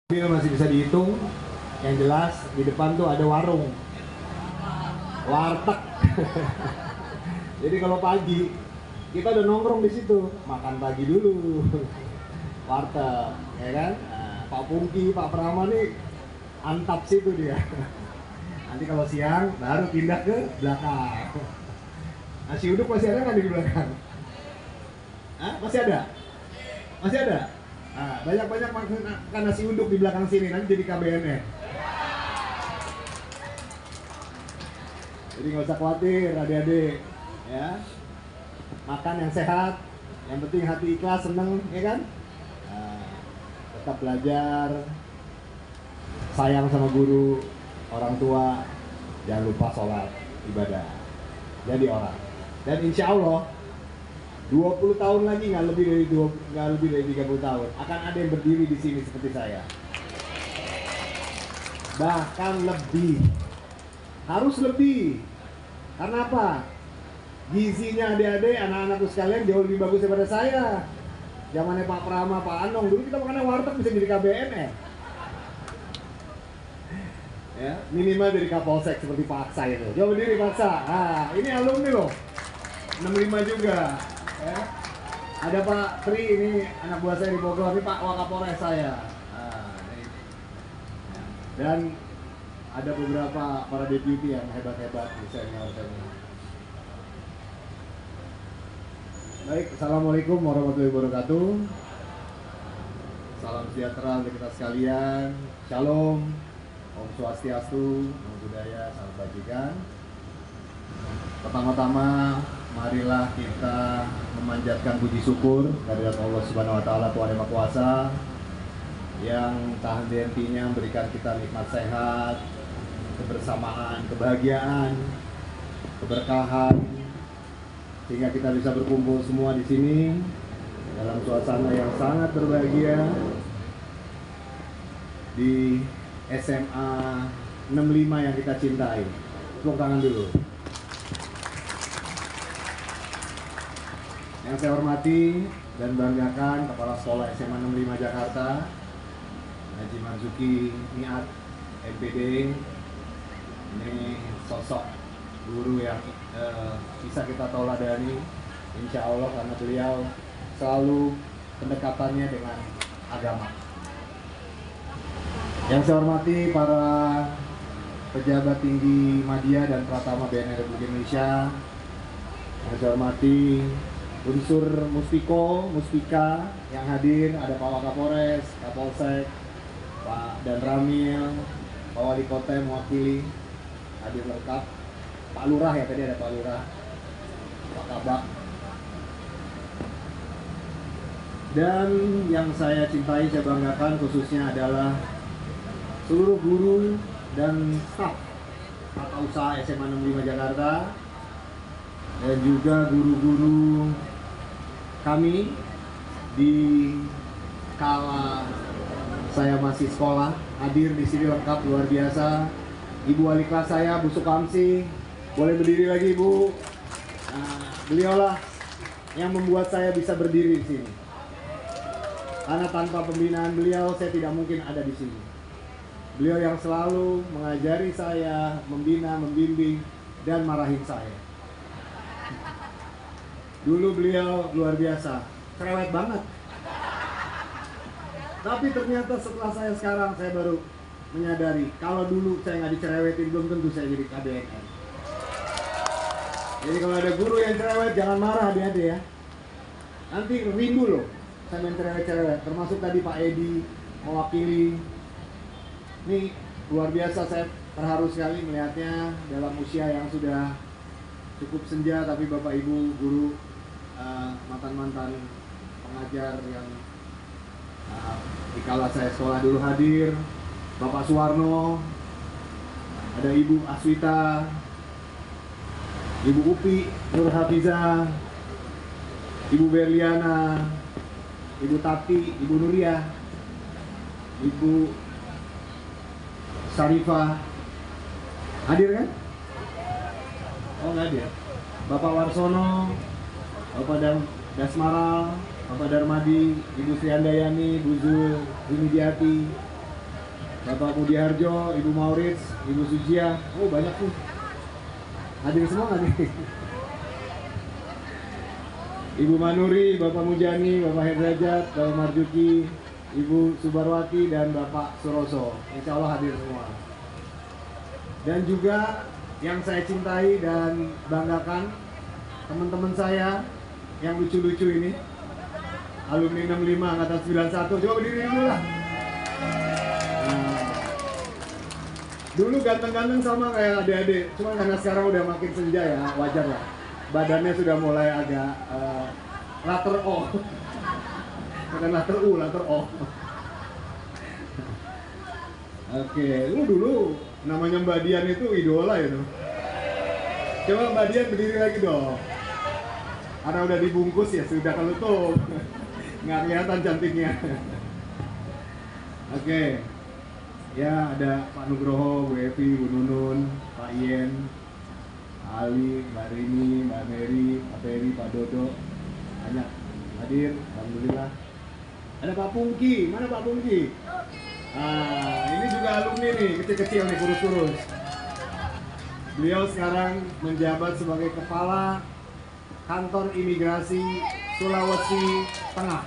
Mobil masih bisa dihitung. Yang jelas di depan tuh ada warung, warteg. Jadi kalau pagi kita udah nongkrong di situ, makan pagi dulu, warteg, ya kan? Nah, Pak Pungki, Pak Prama nih antap situ dia. Nanti kalau siang baru pindah ke belakang. Nasi uduk masih ada nggak di belakang? Hah? Masih ada? Masih ada? Nah, banyak-banyak makan nasi uduk di belakang sini, nanti jadi KBNN. Jadi nggak usah khawatir adik-adik, ya. Makan yang sehat, yang penting hati ikhlas, seneng, ya kan? Nah, tetap belajar, sayang sama guru, orang tua, jangan lupa sholat, ibadah, jadi orang. Dan insya Allah 20 tahun lagi, nggak lebih dari 30 tahun akan ada yang berdiri di sini seperti saya. Bahkan lebih. Harus lebih. Karena apa? Gizinya adik-adik, anak-anakku sekalian jauh lebih bagus daripada saya. Zamannya Pak Prama, Pak Anong, dulu kita makannya warteg bisa jadi KBNN. Ya, minimal dari Kapolsek seperti Pak Aksa itu. Coba berdiri Pak Aksa. Nah, ini alumni loh. 65 juga. Ya. Ada Pak Tri, ini anak buah saya di Bogor, ini Pak Wakapolres saya. Nah, ini. Dan ada beberapa para deputi yang hebat-hebat di senior-senior. Baik, assalamualaikum warahmatullahi wabarakatuh. Salam sejahtera untuk kita sekalian. Shalom, Om Swastiastu, Namo Buddhaya, salam kebajikan. Pertama-tama, marilah kita memanjatkan puji syukur kehadirat Allah Subhanahu wa taala, Tuhan Yang Maha Kuasa, yang tak henti-hentinya memberikan kita nikmat sehat, kebersamaan, kebahagiaan, keberkahan, sehingga kita bisa berkumpul semua di sini dalam suasana yang sangat berbahagia di SMA 65 yang kita cintai. Tepuk tangan dulu. Yang saya hormati dan banggakan Kepala Sekolah SMA 65 Jakarta, Haji Marzuki Niat, MPD. Ini sosok guru yang bisa kita tauladani, insya Allah, karena beliau selalu pendekatannya dengan agama. Yang saya hormati para pejabat tinggi Madya dan Pratama BNI Republik Indonesia. Yang saya hormati unsur Muspiko, Muspika yang hadir, ada Pak Wakapolres, Kapolsek, Pak Dan Ramil, Pak Wali Kota yang mewakili, hadir lengkap. Pak Lurah ya, tadi ada Pak Lurah, Pak Kabak. Dan yang saya cintai, saya banggakan khususnya adalah seluruh guru dan staf tata usaha SMA 65 Jakarta, dan juga guru-guru kami di kala saya masih sekolah, hadir di sini lengkap, luar biasa. Ibu wali kelas saya, Bu Sukamsi, boleh berdiri lagi Bu. Nah, beliaulah yang membuat saya bisa berdiri di sini. Karena tanpa pembinaan beliau, saya tidak mungkin ada di sini. Beliau yang selalu mengajari saya, membina, membimbing, dan marahin saya. Dulu beliau luar biasa, cerewet banget. Tapi ternyata setelah saya sekarang, saya baru menyadari, kalau dulu saya nggak dicerewetin, belum tentu saya jadi KBNN. Jadi kalau ada guru yang cerewet, jangan marah adik-adik ya. Nanti rindu loh, saya main cerewet-cerewet. Termasuk tadi Pak Edi mewakili. Ini luar biasa, saya terharu sekali melihatnya dalam usia yang sudah cukup senja, tapi Bapak Ibu guru, mantan-mantan pengajar yang di kala saya sekolah dulu hadir, Bapak Suwarno, ada Ibu Aswita, Ibu Upi, Nur Hafiza, Ibu Berliana, Ibu Tati, Ibu Nuria, Ibu Sarifah, hadir kan? Oh nggak hadir. Bapak Warsono, Bapak Dasmaral, Bapak Darmadi, Ibu Sri Handayani, Bu Zul, Bu Midiati, Bapak Budi Harjo, Ibu Maurits, Ibu Sujia. Oh banyak tuh. Hadir semua nggak nih? Ibu Manuri, Bapak Mujani, Bapak Herdrajat, Bapak Marjuki, Ibu Subarwati, dan Bapak Suroso. Insya Allah hadir semua. Dan juga yang saya cintai dan banggakan, teman-teman saya yang lucu-lucu ini, alumni 65 angkatan 91. Coba berdiri dulu lah. Nah, dulu ganteng-ganteng sama kayak adik-adik, cuma karena sekarang udah makin senja ya, wajar lah. Badannya sudah mulai agak later O. Bukan later U, later O. Oke, dulu namanya Mbak Dian itu idola itu. Coba Mbak Dian berdiri lagi dong. Karena udah dibungkus ya sudah, kalau tuh nggak kelihatan cantiknya. Oke, ya ada Pak Nugroho, Bu Evi, Bu Nunun, Pak Ien, Ali, Mbak Rini, Mbak Mary, Pak Peri, Pak Dodo, banyak hadir, alhamdulillah. Ada Pak Pungki, mana Pak Pungki? Ini juga alumni nih, kecil-kecil nih, kurus-kurus. Beliau sekarang menjabat sebagai Kepala Kantor Imigrasi Sulawesi Tengah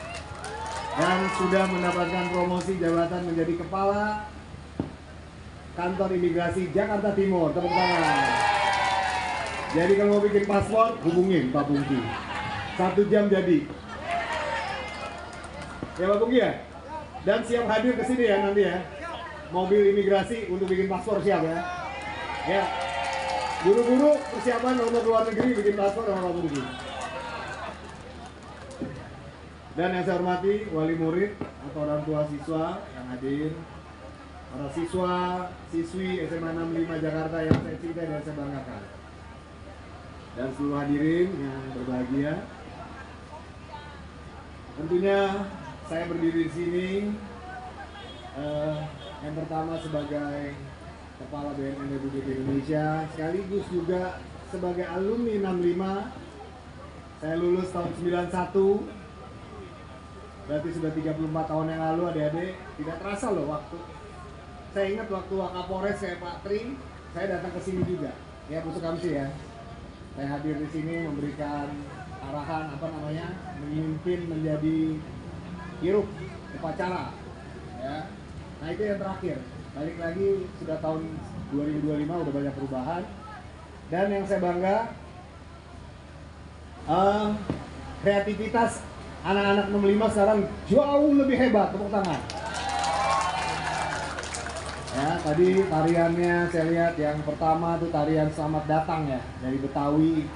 dan sudah mendapatkan promosi jabatan menjadi Kepala Kantor Imigrasi Jakarta Timur. Tepuk tangan. Jadi kalau mau bikin paspor, hubungin Pak Pungki. 1 jam jadi. Ya Pak Pungki ya? Dan siap hadir ke sini ya nanti ya. Mobil imigrasi untuk bikin paspor siap ya. Ya. Buru-buru persiapan untuk luar negeri bikin paspor sama Pak Pungki. Dan yang saya hormati wali murid atau orang tua siswa yang hadir, para siswa, siswi SMA 65 Jakarta yang saya cintai dan saya banggakan, dan seluruh hadirin yang berbahagia. Tentunya saya berdiri di sini yang pertama sebagai Kepala BNN Republik Indonesia, sekaligus juga sebagai alumni 65. Saya lulus tahun 91, berarti sudah 34 tahun yang lalu adik-adik. Tidak terasa loh waktu. Saya ingat waktu Wakapolres saya Pak Tri, saya datang ke sini juga. Ya Bu Sukamsi ya. Saya hadir di sini memberikan arahan memimpin menjadi Hiruk upacara. Ya. Nah itu yang terakhir. Balik lagi sudah tahun 2025 udah banyak perubahan. Dan yang saya bangga kreativitas anak-anak 65 sekarang jauh lebih hebat. Tepuk tangan. Ya, tadi tariannya saya lihat yang pertama tuh tarian Selamat Datang ya dari Betawi.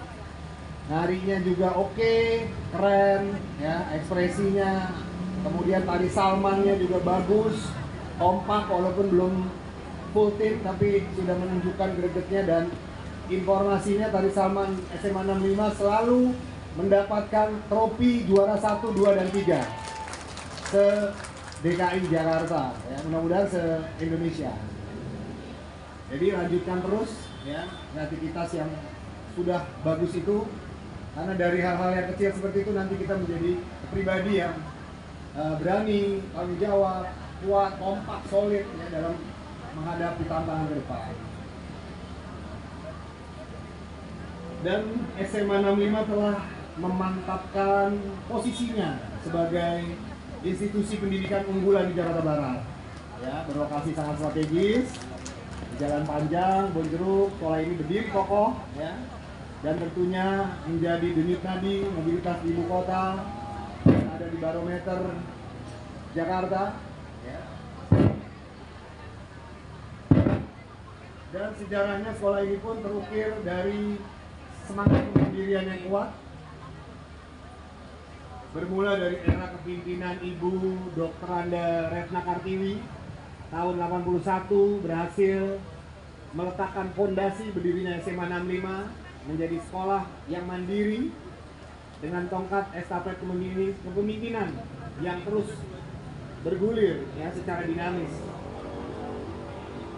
Narinya juga oke, keren ya, ekspresinya. Kemudian tari Salmannya juga bagus, kompak walaupun belum full tim tapi sudah menunjukkan gregetnya. Dan informasinya tari Salman SMA 65 selalu mendapatkan trofi juara 1, 2, dan 3 se DKI Jakarta ya, mudah-mudahan se-Indonesia. Jadi lanjutkan terus ya kreativitas yang sudah bagus itu, karena dari hal-hal yang kecil seperti itu nanti kita menjadi pribadi yang berani, tanggung jawab, kuat, kompak, solid ya dalam menghadapi tantangan ke depan. Dan SMA 65 telah memantapkan posisinya sebagai institusi pendidikan unggulan di Jakarta Barat. Ya, berlokasi sangat strategis di Jalan Panjang, Bonjeruk. Sekolah ini berdiri kokoh, ya, dan tentunya menjadi denyut nadi mobilitas di ibu kota yang ada di barometer Jakarta. Ya. Dan sejarahnya sekolah ini pun terukir dari semangat pendirian yang kuat. Bermula dari era kepemimpinan Ibu Dr. Anda Retna Kartiwi tahun 81 berhasil meletakkan fondasi berdirinya SMA 65 menjadi sekolah yang mandiri dengan tongkat estafet kepemimpinan yang terus bergulir ya secara dinamis.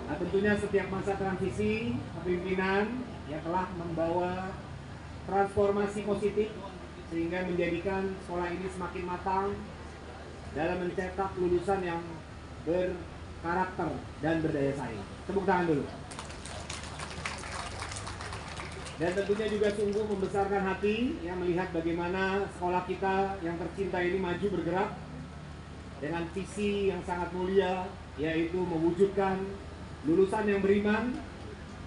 Nah, tentunya setiap masa transisi kepemimpinan yang telah membawa transformasi positif sehingga menjadikan sekolah ini semakin matang dalam mencetak lulusan yang karakter, dan berdaya saing. Tepuk tangan dulu. Dan tentunya juga sungguh membesarkan hati yang melihat bagaimana sekolah kita yang tercinta ini maju bergerak dengan visi yang sangat mulia, yaitu mewujudkan lulusan yang beriman,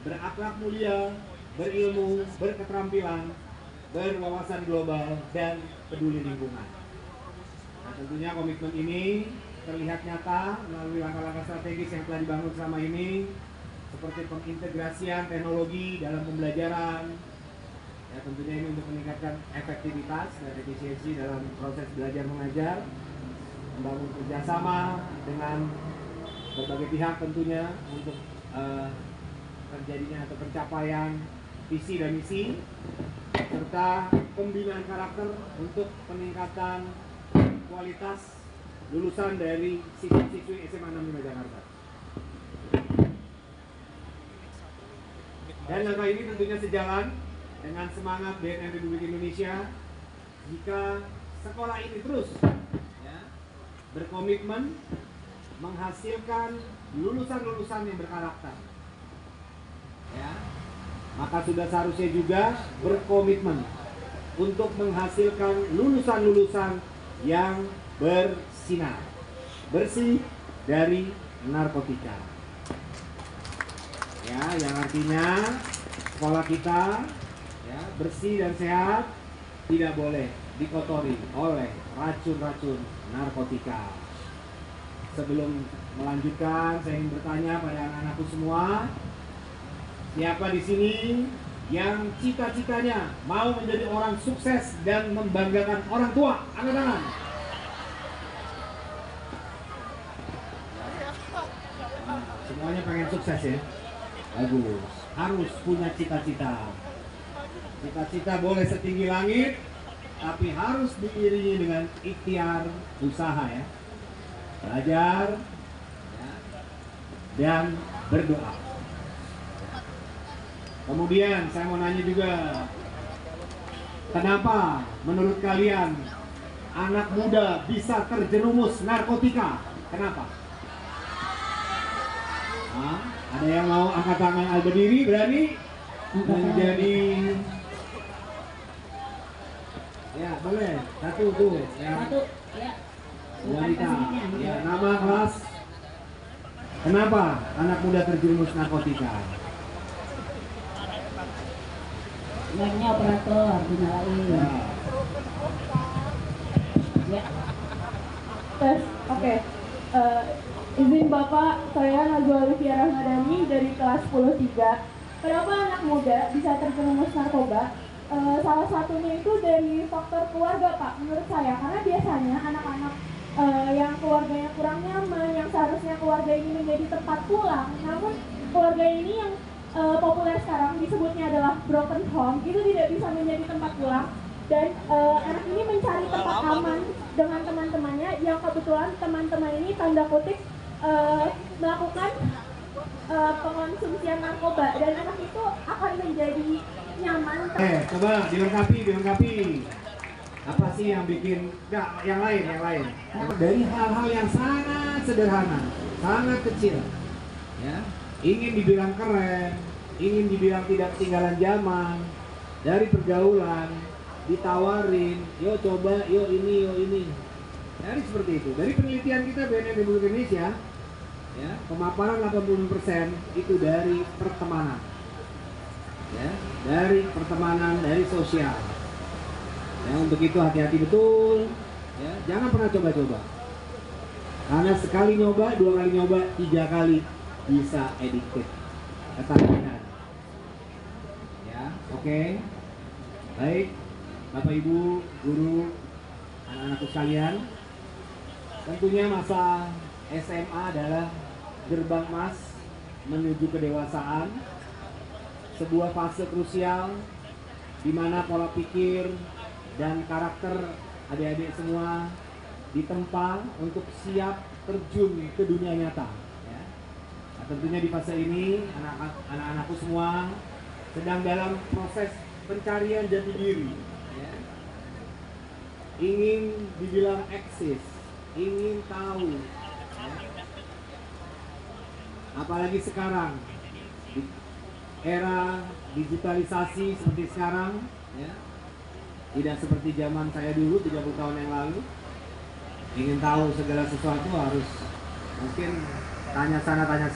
berakhlak mulia, berilmu, berketerampilan, berwawasan global, dan peduli lingkungan. Nah, tentunya komitmen ini terlihat nyata melalui langkah-langkah strategis yang telah dibangun selama ini, seperti pengintegrasian teknologi dalam pembelajaran. Ya, tentunya ini untuk meningkatkan efektivitas dan efisiensi dalam proses belajar mengajar, membangun kerjasama dengan berbagai pihak tentunya untuk terjadinya atau pencapaian visi dan misi, serta pembinaan karakter untuk peningkatan kualitas lulusan dari siswa-siswi SMA 65 Jakarta. Dan langkah ini tentunya sejalan dengan semangat BNN Republik Indonesia jika sekolah ini terus berkomitmen menghasilkan lulusan-lulusan yang berkarakter, maka sudah seharusnya juga berkomitmen untuk menghasilkan lulusan-lulusan yang bersinar, bersih dari narkotika. Ya, yang artinya sekolah kita bersih dan sehat, tidak boleh dikotori oleh racun-racun narkotika. Sebelum melanjutkan, saya ingin bertanya pada anak-anakku semua, siapa di sini yang cita-citanya mau menjadi orang sukses dan membanggakan orang tua? Angkat tangan. Semuanya pengen sukses ya? Bagus. Harus punya cita-cita. Cita-cita boleh setinggi langit, tapi harus diiringi dengan ikhtiar, usaha ya. Belajar dan berdoa. Kemudian saya mau nanya juga, kenapa menurut kalian anak muda bisa terjerumus narkotika? Kenapa? Ada yang mau angkat tangan berdiri, berani menjadi? Ya boleh, satu tuh ya. Satu ya. Wanita, ya, nama, kelas. Kenapa anak muda terjerumus narkotika? Banyak operator dinyalain. Ya. Tes, oke. Izin Bapak, saya Najwa Olivia Rahmadani dari kelas 10-3. Kenapa anak muda bisa terjerumus narkoba? Salah satunya itu dari faktor keluarga, Pak, menurut saya. Karena biasanya anak-anak yang keluarganya kurang nyaman, yang seharusnya keluarga ini menjadi tempat pulang, namun keluarga ini yang populer sekarang disebutnya adalah broken home, itu tidak bisa menjadi tempat pulang. Dan anak ini mencari tempat aman dengan teman-temannya, yang kebetulan teman-teman ini tanda kutip melakukan pengonsumsian narkoba, dan anak itu akan menjadi nyaman. Coba dilengkapi. Apa sih yang bikin? Yang lain. Dari hal-hal yang sangat sederhana, sangat kecil, ya. Ingin dibilang keren, ingin dibilang tidak ketinggalan zaman, dari pergaulan, ditawarin, yo coba, yo ini. Dari seperti itu. Dari penelitian kita BNN Republik Indonesia, ya, pemaparan 80% itu dari pertemanan, ya, dari pertemanan, dari sosial. Ya, untuk itu hati-hati betul, ya, jangan pernah coba-coba. Karena sekali nyoba, 2 kali nyoba, 3 kali bisa addicted, ketagihan. Ya, oke. Baik, Bapak Ibu, guru, anak-anakku sekalian, tentunya masa SMA adalah gerbang emas menuju kedewasaan, sebuah fase krusial di mana pola pikir dan karakter adik-adik semua ditempa untuk siap terjun ke dunia nyata. Ya. Nah, tentunya di fase ini anak-anakku semua sedang dalam proses pencarian jati diri. Ya. Ingin dibilang eksis, ingin tahu, ya, Apalagi sekarang di era digitalisasi seperti sekarang, ya, tidak seperti zaman saya dulu 30 tahun yang lalu. Ingin tahu segala sesuatu harus mungkin tanya sana tanya sini.